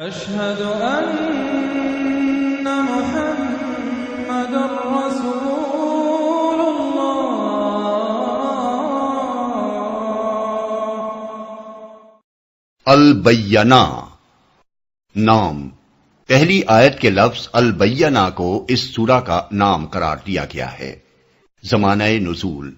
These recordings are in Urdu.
أشهد أن محمد رسول الله۔ البینہ نام، پہلی آیت کے لفظ البینہ کو اس سورہ کا نام قرار دیا گیا ہے۔ زمانہ نزول،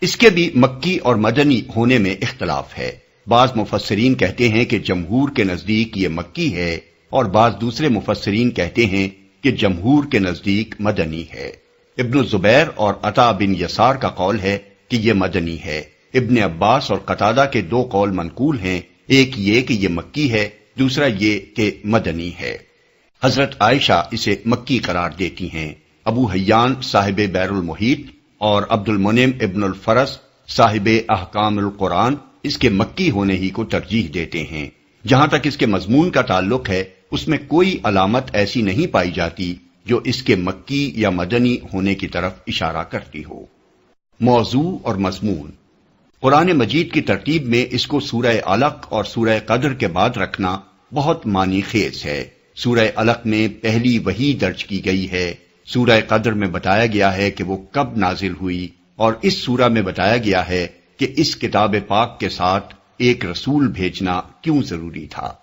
اس کے بھی مکی اور مدنی ہونے میں اختلاف ہے۔ بعض مفسرین کہتے ہیں کہ جمہور کے نزدیک یہ مکی ہے، اور بعض دوسرے مفسرین کہتے ہیں کہ جمہور کے نزدیک مدنی ہے۔ ابن الزبیر اور عطا بن یسار کا قول ہے کہ یہ مدنی ہے۔ ابن عباس اور قتادہ کے دو قول منقول ہیں، ایک یہ کہ یہ مکی ہے، دوسرا یہ کہ مدنی ہے۔ حضرت عائشہ اسے مکی قرار دیتی ہیں۔ ابو حیان صاحب بیر المحیط اور عبد المنعم ابن الفرس صاحب احکام القرآن اس کے مکی ہونے ہی کو ترجیح دیتے ہیں۔ جہاں تک اس کے مضمون کا تعلق ہے، اس میں کوئی علامت ایسی نہیں پائی جاتی جو اس کے مکی یا مدنی ہونے کی طرف اشارہ کرتی ہو۔ موضوع اور مضمون، قرآن مجید کی ترتیب میں اس کو سورہ علق اور سورہ قدر کے بعد رکھنا بہت معنی خیز ہے۔ سورہ علق میں پہلی وحی درج کی گئی ہے، سورہ قدر میں بتایا گیا ہے کہ وہ کب نازل ہوئی، اور اس سورہ میں بتایا گیا ہے کہ اس کتاب پاک کے ساتھ ایک رسول بھیجنا کیوں ضروری تھا۔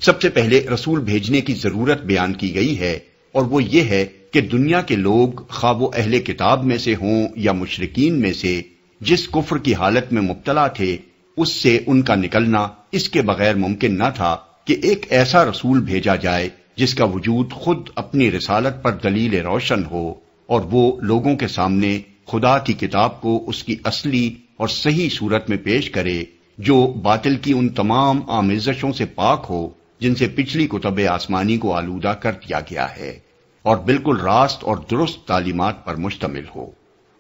سب سے پہلے رسول بھیجنے کی ضرورت بیان کی گئی ہے، اور وہ یہ ہے کہ دنیا کے لوگ خواہ وہ اہل کتاب میں سے ہوں یا مشرکین میں سے، جس کفر کی حالت میں مبتلا تھے، اس سے ان کا نکلنا اس کے بغیر ممکن نہ تھا کہ ایک ایسا رسول بھیجا جائے جس کا وجود خود اپنی رسالت پر دلیل روشن ہو، اور وہ لوگوں کے سامنے خدا کی کتاب کو اس کی اصلی اور صحیح صورت میں پیش کرے، جو باطل کی ان تمام آمیزشوں سے پاک ہو جن سے پچھلی کتب آسمانی کو آلودہ کر دیا گیا ہے، اور بالکل راست اور درست تعلیمات پر مشتمل ہو۔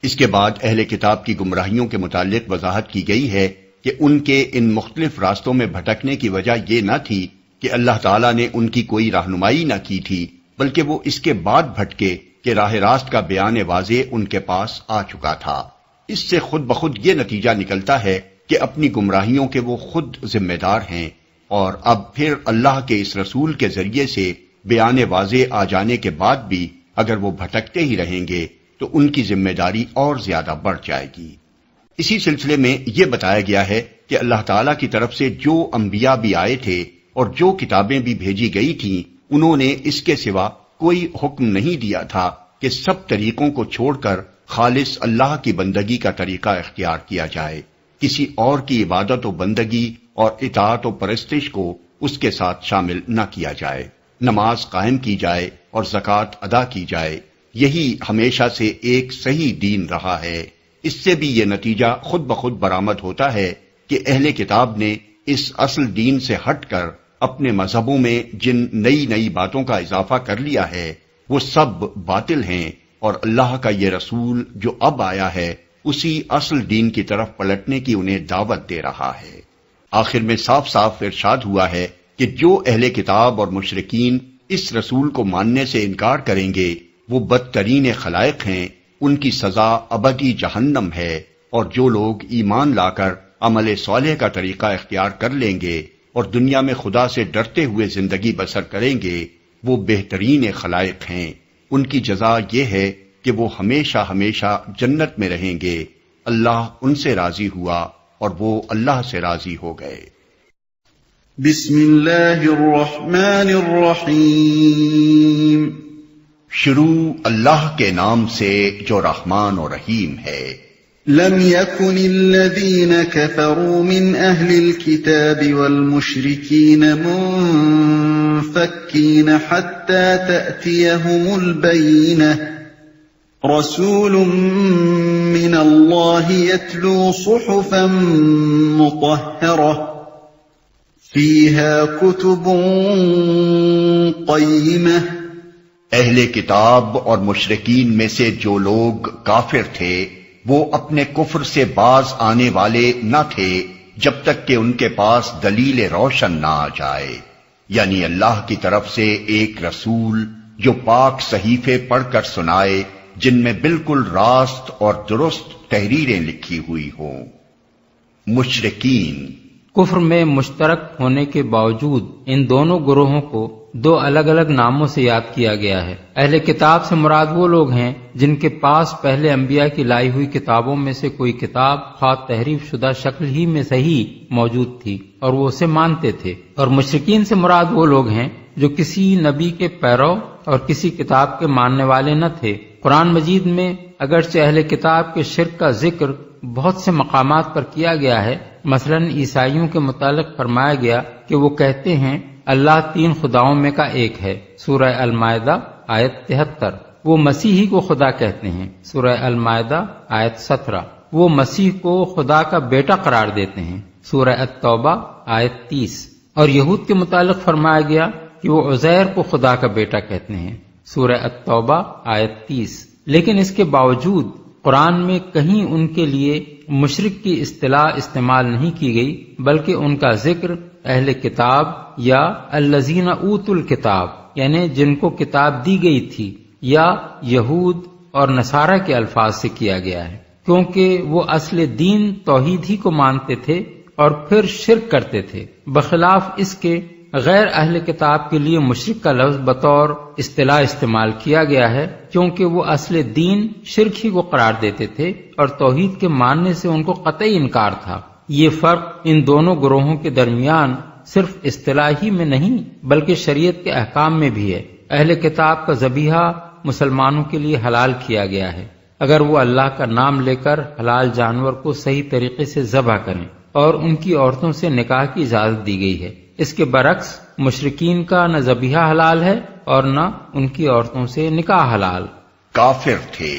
اس کے بعد اہل کتاب کی گمراہیوں کے متعلق وضاحت کی گئی ہے کہ ان کے ان مختلف راستوں میں بھٹکنے کی وجہ یہ نہ تھی کہ اللہ تعالیٰ نے ان کی کوئی رہنمائی نہ کی تھی، بلکہ وہ اس کے بعد بھٹکے کہ راہ راست کا بیان واضح ان کے پاس آ چکا تھا۔ اس سے خود بخود یہ نتیجہ نکلتا ہے کہ اپنی گمراہیوں کے وہ خود ذمہ دار ہیں، اور اب پھر اللہ کے اس رسول کے ذریعے سے بیان واضح آ جانے کے بعد بھی اگر وہ بھٹکتے ہی رہیں گے تو ان کی ذمہ داری اور زیادہ بڑھ جائے گی۔ اسی سلسلے میں یہ بتایا گیا ہے کہ اللہ تعالیٰ کی طرف سے جو انبیاء بھی آئے تھے اور جو کتابیں بھی بھیجی گئی تھیں، انہوں نے اس کے سوا کوئی حکم نہیں دیا تھا کہ سب طریقوں کو چھوڑ کر خالص اللہ کی بندگی کا طریقہ اختیار کیا جائے، کسی اور کی عبادت و بندگی اور اطاعت و پرستش کو اس کے ساتھ شامل نہ کیا جائے، نماز قائم کی جائے اور زکوٰۃ ادا کی جائے۔ یہی ہمیشہ سے ایک صحیح دین رہا ہے۔ اس سے بھی یہ نتیجہ خود بخود برآمد ہوتا ہے کہ اہل کتاب نے اس اصل دین سے ہٹ کر اپنے مذہبوں میں جن نئی نئی باتوں کا اضافہ کر لیا ہے وہ سب باطل ہیں، اور اللہ کا یہ رسول جو اب آیا ہے اسی اصل دین کی طرف پلٹنے کی انہیں دعوت دے رہا ہے۔ آخر میں صاف صاف ارشاد ہوا ہے کہ جو اہل کتاب اور مشرکین اس رسول کو ماننے سے انکار کریں گے وہ بدترین خلائق ہیں، ان کی سزا ابدی جہنم ہے، اور جو لوگ ایمان لا کر عمل صالح کا طریقہ اختیار کر لیں گے اور دنیا میں خدا سے ڈرتے ہوئے زندگی بسر کریں گے وہ بہترین خلائق ہیں۔ ان کی جزا یہ ہے کہ وہ ہمیشہ ہمیشہ جنت میں رہیں گے۔ اللہ ان سے راضی ہوا اور وہ اللہ سے راضی ہو گئے۔ بسم اللہ الرحمن الرحیم۔ شروع اللہ کے نام سے جو رحمان و رحیم ہے۔ لم يكن الذين كفروا من أهل الكتاب والمشركين منفكين حتى تأتيهم البينة رسول من الله يتلو صحفا مطهرة فيها كتب قيمة۔ اہل کتاب اور مشرکین میں سے جو لوگ کافر تھے وہ اپنے کفر سے باز آنے والے نہ تھے جب تک کہ ان کے پاس دلیل روشن نہ آ جائے، یعنی اللہ کی طرف سے ایک رسول جو پاک صحیفے پڑھ کر سنائے جن میں بالکل راست اور درست تحریریں لکھی ہوئی ہوں۔ مشرکین کفر میں مشترک ہونے کے باوجود ان دونوں گروہوں کو دو الگ الگ ناموں سے یاد کیا گیا ہے۔ اہل کتاب سے مراد وہ لوگ ہیں جن کے پاس پہلے انبیاء کی لائی ہوئی کتابوں میں سے کوئی کتاب خواہ تحریف شدہ شکل ہی میں صحیح موجود تھی اور وہ اسے مانتے تھے، اور مشرکین سے مراد وہ لوگ ہیں جو کسی نبی کے پیرو اور کسی کتاب کے ماننے والے نہ تھے۔ قرآن مجید میں اگرچہ اہل کتاب کے شرک کا ذکر بہت سے مقامات پر کیا گیا ہے، مثلا عیسائیوں کے متعلق فرمایا گیا کہ وہ کہتے ہیں اللہ 3 خداؤں میں کا ایک ہے، سورہ المائدہ آیت 73۔ وہ مسیحی کو خدا کہتے ہیں، سورہ المائدہ آیت 17۔ وہ مسیح کو خدا کا بیٹا قرار دیتے ہیں، سورہ التوبہ آیت 30۔ اور یہود کے متعلق فرمایا گیا کہ وہ عزیر کو خدا کا بیٹا کہتے ہیں، سورہ التوبہ آیت 30۔ لیکن اس کے باوجود قرآن میں کہیں ان کے لیے مشرک کی اصطلاح استعمال نہیں کی گئی، بلکہ ان کا ذکر اہل کتاب یا الذین اوتوا الکتاب یعنی جن کو کتاب دی گئی تھی یا یہود اور نصارہ کے الفاظ سے کیا گیا ہے، کیونکہ وہ اصل دین توحید ہی کو مانتے تھے اور پھر شرک کرتے تھے، بخلاف اس کے غیر اہل کتاب کے لیے مشرک کا لفظ بطور اصطلاح استعمال کیا گیا ہے، کیونکہ وہ اصل دین شرک ہی کو قرار دیتے تھے اور توحید کے ماننے سے ان کو قطعی انکار تھا۔ یہ فرق ان دونوں گروہوں کے درمیان صرف اصطلاحی میں نہیں بلکہ شریعت کے احکام میں بھی ہے۔ اہل کتاب کا ذبیحہ مسلمانوں کے لیے حلال کیا گیا ہے اگر وہ اللہ کا نام لے کر حلال جانور کو صحیح طریقے سے ذبح کریں، اور ان کی عورتوں سے نکاح کی اجازت دی گئی ہے۔ اس کے برعکس مشرکین کا نہ ذبیحہ حلال ہے اور نہ ان کی عورتوں سے نکاح حلال۔ کافر تھے۔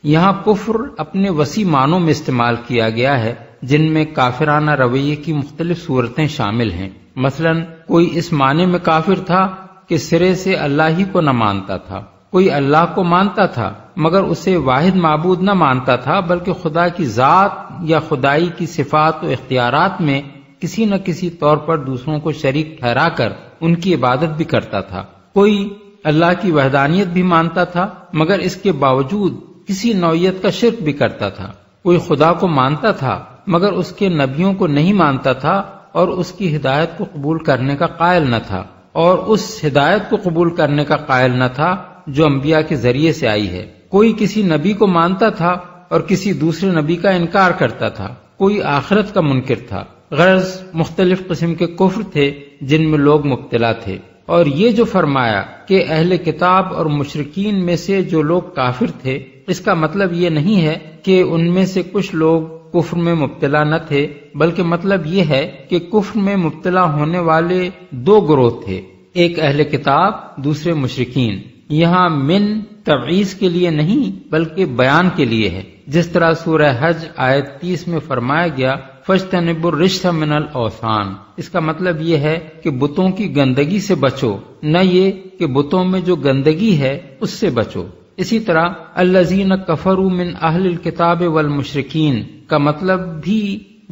یہاں کفر اپنے وسیع معنوں میں استعمال کیا گیا ہے، جن میں کافرانہ رویے کی مختلف صورتیں شامل ہیں۔ مثلا کوئی اس معنی میں کافر تھا کہ سرے سے اللہ ہی کو نہ مانتا تھا، کوئی اللہ کو مانتا تھا مگر اسے واحد معبود نہ مانتا تھا بلکہ خدا کی ذات یا خدائی کی صفات و اختیارات میں کسی نہ کسی طور پر دوسروں کو شریک ٹھہرا کر ان کی عبادت بھی کرتا تھا، کوئی اللہ کی وحدانیت بھی مانتا تھا مگر اس کے باوجود کسی نوعیت کا شرک بھی کرتا تھا، کوئی خدا کو مانتا تھا مگر اس کے نبیوں کو نہیں مانتا تھا اور اس کی ہدایت کو قبول کرنے کا قائل نہ تھا، اور اس ہدایت کو قبول کرنے کا قائل نہ تھا جو انبیاء کے ذریعے سے آئی ہے، کوئی کسی نبی کو مانتا تھا اور کسی دوسرے نبی کا انکار کرتا تھا، کوئی آخرت کا منکر تھا۔ غرض مختلف قسم کے کفر تھے جن میں لوگ مبتلا تھے۔ اور یہ جو فرمایا کہ اہل کتاب اور مشرکین میں سے جو لوگ کافر تھے، اس کا مطلب یہ نہیں ہے کہ ان میں سے کچھ لوگ کفر میں مبتلا نہ تھے، بلکہ مطلب یہ ہے کہ کفر میں مبتلا ہونے والے 2 گروہ تھے، ایک اہل کتاب، دوسرے مشرکین۔ یہاں من تبعیض کے لیے نہیں بلکہ بیان کے لیے ہے، جس طرح سورہ حج آیت 30 میں فرمایا گیا فَاجْتَنِبُوا الرِّجْسَ مِنَ الْأَوْثَانِ۔ اس کا مطلب یہ ہے کہ بتوں کی گندگی سے بچو، نہ یہ کہ بتوں میں جو گندگی ہے اس سے بچو۔ اسی طرح الَّذِينَ كَفَرُوا مِنْ أَهْلِ الْكِتَابِ وَالْمُشْرِكِينَ کا مطلب بھی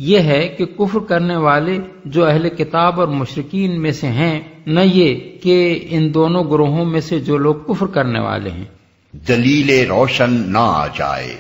یہ ہے کہ کفر کرنے والے جو اہل کتاب اور مشرکین میں سے ہیں، نہ یہ کہ ان دونوں گروہوں میں سے جو لوگ کفر کرنے والے ہیں دلیل روشن نہ آ جائے،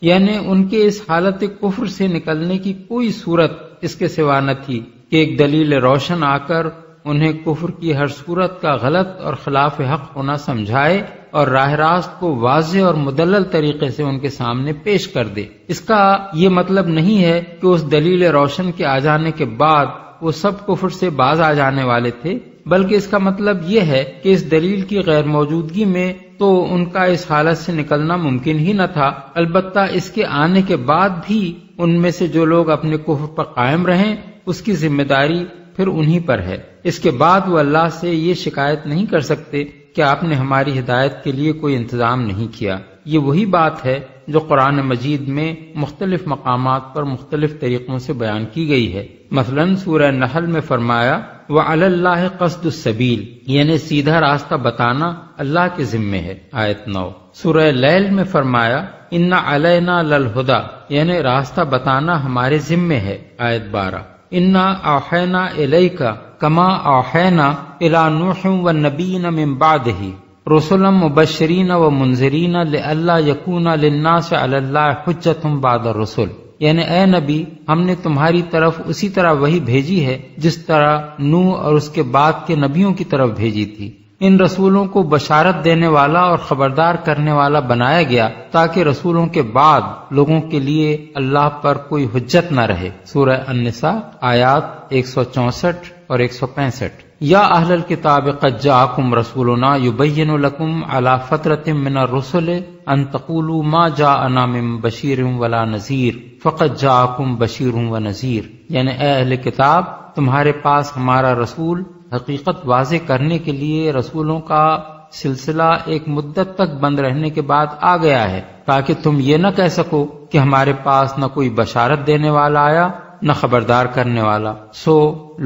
یعنی ان کے اس حالت کفر سے نکلنے کی کوئی صورت اس کے سوا نہ تھی کہ ایک دلیل روشن آ کر انہیں کفر کی ہر صورت کا غلط اور خلاف حق ہونا سمجھائے اور راہ راست کو واضح اور مدلل طریقے سے ان کے سامنے پیش کر دے۔ اس کا یہ مطلب نہیں ہے کہ اس دلیل روشن کے آ جانے کے بعد وہ سب کفر سے باز آ جانے والے تھے، بلکہ اس کا مطلب یہ ہے کہ اس دلیل کی غیر موجودگی میں تو ان کا اس حالت سے نکلنا ممکن ہی نہ تھا۔ البتہ اس کے آنے کے بعد بھی ان میں سے جو لوگ اپنے کفر پر قائم رہیں، اس کی ذمہ داری پھر انہی پر ہے۔ اس کے بعد وہ اللہ سے یہ شکایت نہیں کر سکتے کہ آپ نے ہماری ہدایت کے لیے کوئی انتظام نہیں کیا۔ یہ وہی بات ہے جو قرآن مجید میں مختلف مقامات پر مختلف طریقوں سے بیان کی گئی ہے۔ مثلا سورہ نحل میں فرمایا وَعَلَى اللَّهِ قَصْدُ السَّبِيلِ، یعنی سیدھا راستہ بتانا اللہ کے ذمے ہے، آیت 9۔ سورہ لیل میں فرمایا إِنَّ عَلَيْنَا لَلْهُدَى، یعنی راستہ بتانا ہمارے ذمے ہے، آیت 12۔ إِنَّا أَوْحَيْنَا إِلَيْكَ كَمَا أَوْحَيْنَا إِلَى نُوحٍ وَالنَّبِيِّينَ مِن بَعْدِهِ رُسُلًا مُبَشِّرِينَ وَمُنذِرِينَ لِئَلَّا يَكُونَ لِلنَّاسِ عَلَى اللَّهِ حُجَّةٌ بَعْدَ الرُّسُلِ۔ یعنی اے نبی ہم نے تمہاری طرف اسی طرح وحی بھیجی ہے جس طرح نوح اور اس کے بعد کے نبیوں کی طرف بھیجی تھی۔ ان رسولوں کو بشارت دینے والا اور خبردار کرنے والا بنایا گیا تاکہ رسولوں کے بعد لوگوں کے لیے اللہ پر کوئی حجت نہ رہے۔ سورہ النساء آیات 164 اور 165۔ یا اہل الکتاب قد جاءکم رسولنا یبین لکم علی فترۃ من الرسل ان تقولوا ما جاءنا من بشیر ولا نذیر فقد جاءکم بشیر ونذیر، یعنی اے اہل کتاب تمہارے پاس ہمارا رسول حقیقت واضح کرنے کے لیے رسولوں کا سلسلہ ایک مدت تک بند رہنے کے بعد آ گیا ہے، تاکہ تم یہ نہ کہہ سکو کہ ہمارے پاس نہ کوئی بشارت دینے والا آیا نہ خبردار کرنے والا۔ سو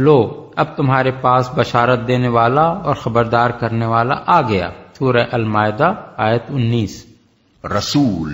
لو اب تمہارے پاس بشارت دینے والا اور خبردار کرنے والا آ گیا۔ سورہ المائدہ آیت 19۔ رسول،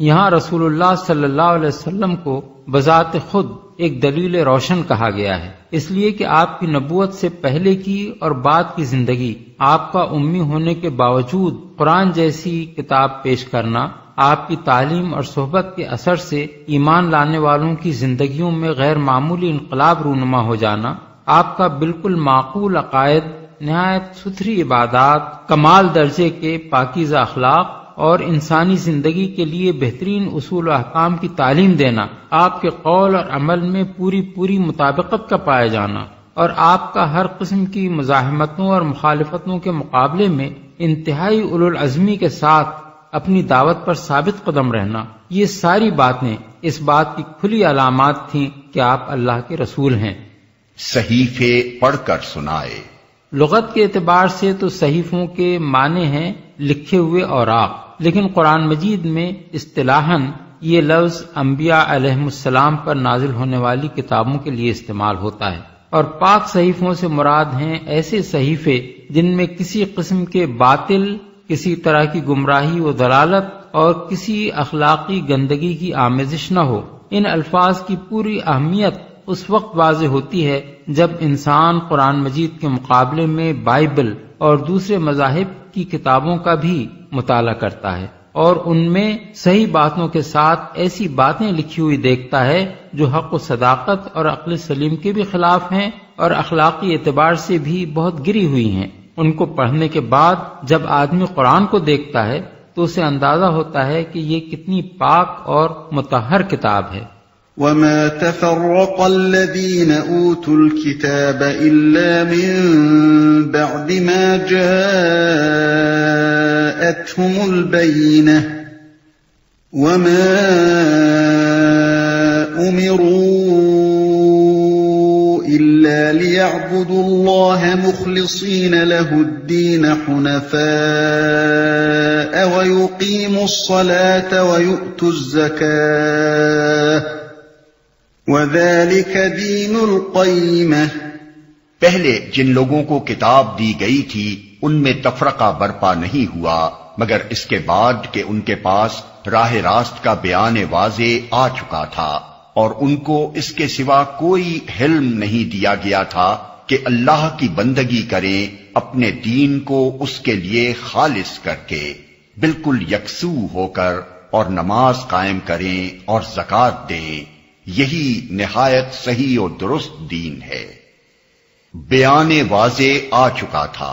یہاں رسول اللہ صلی اللہ علیہ وسلم کو بذات خود ایک دلیل روشن کہا گیا ہے، اس لیے کہ آپ کی نبوت سے پہلے کی اور بعد کی زندگی، آپ کا امی ہونے کے باوجود قرآن جیسی کتاب پیش کرنا، آپ کی تعلیم اور صحبت کے اثر سے ایمان لانے والوں کی زندگیوں میں غیر معمولی انقلاب رونما ہو جانا، آپ کا بالکل معقول عقائد، نہایت ستھری عبادات، کمال درجے کے پاکیزہ اخلاق اور انسانی زندگی کے لیے بہترین اصول و احکام کی تعلیم دینا، آپ کے قول اور عمل میں پوری مطابقت کا پایا جانا، اور آپ کا ہر قسم کی مزاحمتوں اور مخالفتوں کے مقابلے میں انتہائی اولو العزمی کے ساتھ اپنی دعوت پر ثابت قدم رہنا، یہ ساری باتیں اس بات کی کھلی علامات تھیں کہ آپ اللہ کے رسول ہیں۔ صحیفے پڑھ کر سنائے۔ لغت کے اعتبار سے تو صحیفوں کے معنی ہیں لکھے ہوئے اوراق، لیکن قرآن مجید میں اصطلاحاً یہ لفظ انبیاء علیہم السلام پر نازل ہونے والی کتابوں کے لیے استعمال ہوتا ہے، اور پاک صحیفوں سے مراد ہیں ایسے صحیفے جن میں کسی قسم کے باطل، کسی طرح کی گمراہی و ضلالت اور کسی اخلاقی گندگی کی آمیزش نہ ہو۔ ان الفاظ کی پوری اہمیت اس وقت واضح ہوتی ہے جب انسان قرآن مجید کے مقابلے میں بائبل اور دوسرے مذاہب کی کتابوں کا بھی مطالعہ کرتا ہے اور ان میں صحیح باتوں کے ساتھ ایسی باتیں لکھی ہوئی دیکھتا ہے جو حق و صداقت اور عقل سلیم کے بھی خلاف ہیں اور اخلاقی اعتبار سے بھی بہت گری ہوئی ہیں۔ ان کو پڑھنے کے بعد جب آدمی قرآن کو دیکھتا ہے تو اسے اندازہ ہوتا ہے کہ یہ کتنی پاک اور مطہر کتاب ہے۔ وَمَا تَفَرَّقَ الَّذِينَ أُوتُوا الْكِتَابَ إِلَّا مِن بَعْدِ مَا جَاءَتْهُمُ الْبَيِّنَةُ وَمَا أُمِرُوا إِلَّا لِيَعْبُدُوا اللَّهَ مُخْلِصِينَ لَهُ الدِّينَ حُنَفَاءَ وَيُقِيمُوا الصَّلَاةَ وَيُؤْتُوا الزَّكَاةَ وَذَلِكَ دِينُ الْقَيِّمَةِ۔ پہلے جن لوگوں کو کتاب دی گئی تھی ان میں تفرقہ برپا نہیں ہوا مگر اس کے بعد کہ ان کے پاس راہ راست کا بیان واضح آ چکا تھا، اور ان کو اس کے سوا کوئی حلم نہیں دیا گیا تھا کہ اللہ کی بندگی کریں اپنے دین کو اس کے لیے خالص کر کے، بالکل یکسو ہو کر، اور نماز قائم کریں اور زکوٰۃ دیں، یہی نہایت صحیح و درست دین ہے۔ بیان واضح آ چکا تھا،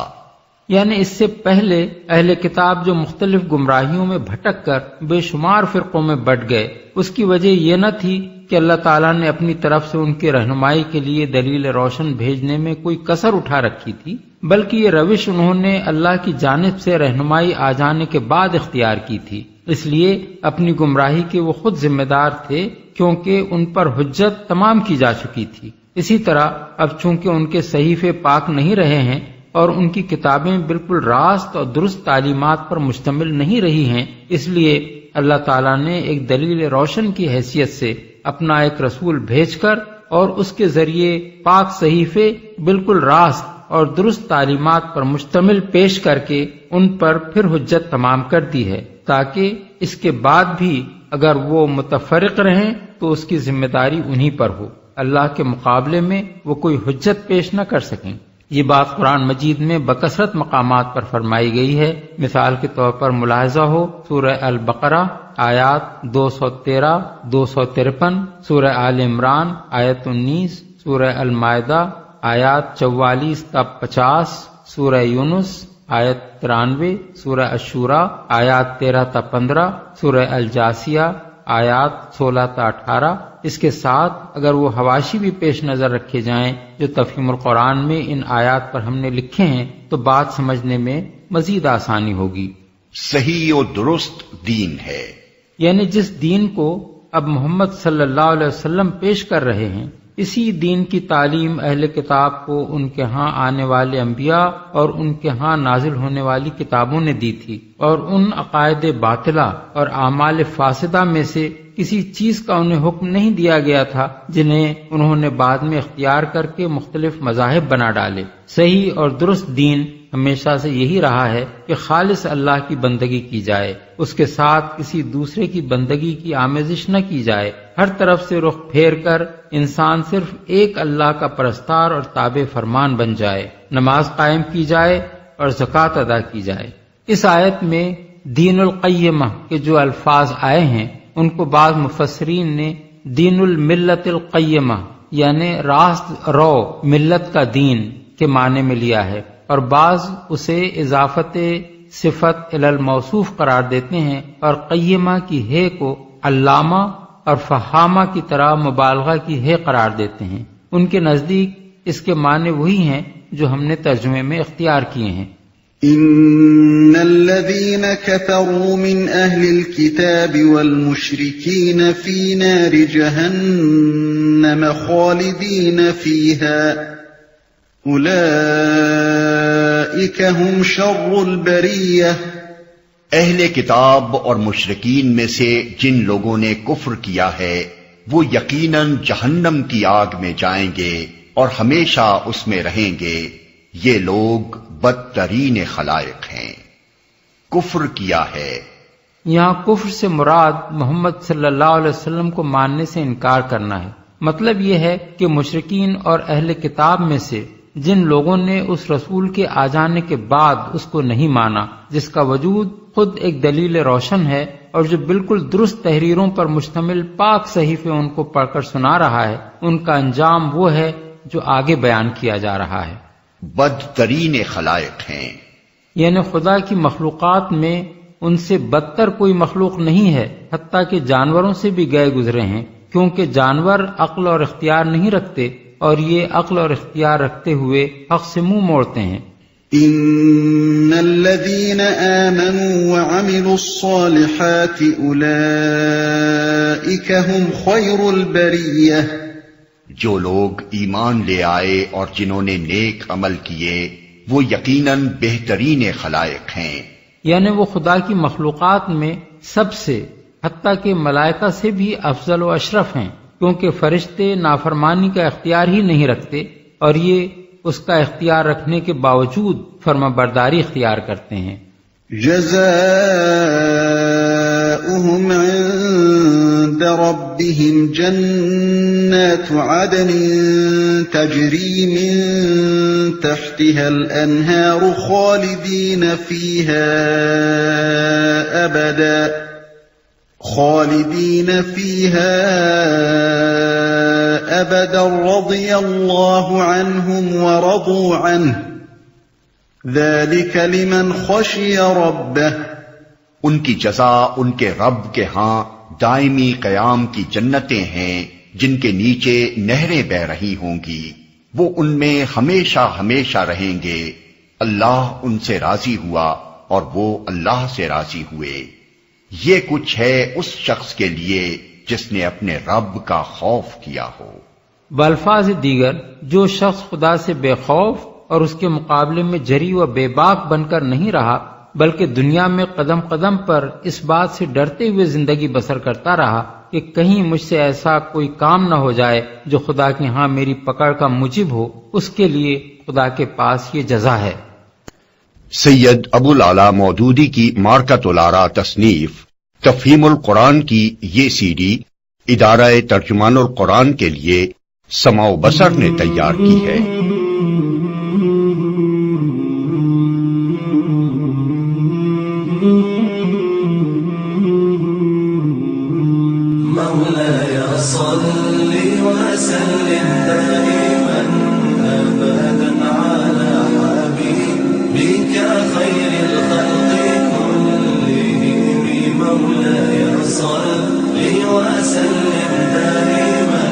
یعنی اس سے پہلے اہل کتاب جو مختلف گمراہیوں میں بھٹک کر بے شمار فرقوں میں بٹ گئے، اس کی وجہ یہ نہ تھی کہ اللہ تعالیٰ نے اپنی طرف سے ان کی رہنمائی کے لیے دلیل روشن بھیجنے میں کوئی کسر اٹھا رکھی تھی، بلکہ یہ روش انہوں نے اللہ کی جانب سے رہنمائی آ جانے کے بعد اختیار کی تھی، اس لیے اپنی گمراہی کے وہ خود ذمہ دار تھے کیونکہ ان پر حجت تمام کی جا چکی تھی۔ اسی طرح اب چونکہ ان کے صحیفے پاک نہیں رہے ہیں اور ان کی کتابیں بالکل راست اور درست تعلیمات پر مشتمل نہیں رہی ہیں، اس لیے اللہ تعالیٰ نے ایک دلیل روشن کی حیثیت سے اپنا ایک رسول بھیج کر اور اس کے ذریعے پاک صحیفے بالکل راست اور درست تعلیمات پر مشتمل پیش کر کے ان پر پھر حجت تمام کر دی ہے، تاکہ اس کے بعد بھی اگر وہ متفرق رہیں تو اس کی ذمہ داری انہی پر ہو، اللہ کے مقابلے میں وہ کوئی حجت پیش نہ کر سکیں۔ یہ بات قرآن مجید میں بکثرت مقامات پر فرمائی گئی ہے۔ مثال کے طور پر ملاحظہ ہو سورہ البقرہ آیات 213 253، سورہ آل عمران آیت 19، سورہ المائدہ آیات 44 تا 50، سورہ یونس آیت 93، سورہ الشورى آیات 13 تا 15، سورہ الجاسیہ آیات 16 تا 18۔ اس کے ساتھ اگر وہ حواشی بھی پیش نظر رکھے جائیں جو تفہیم القرآن میں ان آیات پر ہم نے لکھے ہیں تو بات سمجھنے میں مزید آسانی ہوگی۔ صحیح و درست دین ہے، یعنی جس دین کو اب محمد صلی اللہ علیہ وسلم پیش کر رہے ہیں، اسی دین کی تعلیم اہل کتاب کو ان کے ہاں آنے والے انبیاء اور ان کے ہاں نازل ہونے والی کتابوں نے دی تھی، اور ان عقائد باطلہ اور اعمال فاسدہ میں سے کسی چیز کا انہیں حکم نہیں دیا گیا تھا جنہیں انہوں نے بعد میں اختیار کر کے مختلف مذاہب بنا ڈالے۔ صحیح اور درست دین ہمیشہ سے یہی رہا ہے کہ خالص اللہ کی بندگی کی جائے، اس کے ساتھ کسی دوسرے کی بندگی کی آمیزش نہ کی جائے، ہر طرف سے رخ پھیر کر انسان صرف ایک اللہ کا پرستار اور تابع فرمان بن جائے، نماز قائم کی جائے اور زکوٰۃ ادا کی جائے۔ اس آیت میں دین القیمہ کے جو الفاظ آئے ہیں ان کو بعض مفسرین نے دین الملت القیمہ یعنی راست رو ملت کا دین کے معنی میں لیا ہے، اور بعض اسے اضافت صفت الی الموصوف قرار دیتے ہیں اور قیمہ کی ہے کو علامہ اور فہامہ کی طرح مبالغہ کی ہے قرار دیتے ہیں۔ ان کے نزدیک اس کے معنی وہی ہیں جو ہم نے ترجمے میں اختیار کیے ہیں۔ ان الذين كفروا من اهل الكتاب والمشركين في نار جهنم خالدين فيها اولئك هم شر البرية۔ اہل کتاب اور مشرکین میں سے جن لوگوں نے کفر کیا ہے وہ یقیناً جہنم کی آگ میں جائیں گے اور ہمیشہ اس میں رہیں گے، یہ لوگ بدترین خلائق ہیں۔ کفر کیا ہے، یہاں کفر سے مراد محمد صلی اللہ علیہ وسلم کو ماننے سے انکار کرنا ہے۔ مطلب یہ ہے کہ مشرکین اور اہل کتاب میں سے جن لوگوں نے اس رسول کے آ جانے کے بعد اس کو نہیں مانا، جس کا وجود خود ایک دلیل روشن ہے اور جو بالکل درست تحریروں پر مشتمل پاک صحیفے ان کو پڑھ کر سنا رہا ہے، ان کا انجام وہ ہے جو آگے بیان کیا جا رہا ہے۔ بدترین خلائق ہیں، یعنی خدا کی مخلوقات میں ان سے بدتر کوئی مخلوق نہیں ہے، حتیٰ کہ جانوروں سے بھی گئے گزرے ہیں، کیونکہ جانور عقل اور اختیار نہیں رکھتے اور یہ عقل اور اختیار رکھتے ہوئے حق سے منہ موڑتے ہیں۔ ان الذين آمنوا وعملوا الصالحات اولئك هم خير البرية۔ جو لوگ ایمان لے آئے اور جنہوں نے نیک عمل کیے وہ یقیناً بہترین خلائق ہیں، یعنی وہ خدا کی مخلوقات میں سب سے حتیٰ کہ ملائکہ سے بھی افضل و اشرف ہیں، کیونکہ فرشتے نافرمانی کا اختیار ہی نہیں رکھتے اور یہ اس کا اختیار رکھنے کے باوجود فرما برداری اختیار کرتے ہیں۔ جزاؤہم عند ربهم جنات عدن تجری من تحتها الانہار خالدین فیہا ابدا رضی اللہ عنہم ورضوا عنہ ذلك لمن خشی ربہ۔ ان کی جزا ان کے رب کے ہاں دائمی قیام کی جنتیں ہیں جن کے نیچے نہریں بہ رہی ہوں گی، وہ ان میں ہمیشہ ہمیشہ رہیں گے، اللہ ان سے راضی ہوا اور وہ اللہ سے راضی ہوئے۔ یہ کچھ ہے اس شخص کے لیے جس نے اپنے رب کا خوف کیا ہو۔ بالفاظ دیگر جو شخص خدا سے بے خوف اور اس کے مقابلے میں جری و بے باک بن کر نہیں رہا بلکہ دنیا میں قدم قدم پر اس بات سے ڈرتے ہوئے زندگی بسر کرتا رہا کہ کہیں مجھ سے ایسا کوئی کام نہ ہو جائے جو خدا کے ہاں میری پکڑ کا موجب ہو، اس کے لیے خدا کے پاس یہ جزا ہے۔ سید ابو العلا مودودی کی مارکۃ الآراء تصنیف تفہیم القرآن کی یہ سی ڈی ادارہ ترجمان القرآن کے لیے سماع و بصر نے تیار کی ہے۔ وسلم دائما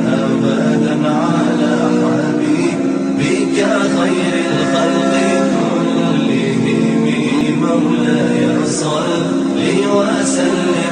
أبدا على حبيبك خير الخلق كلهم مولاي صل وسلم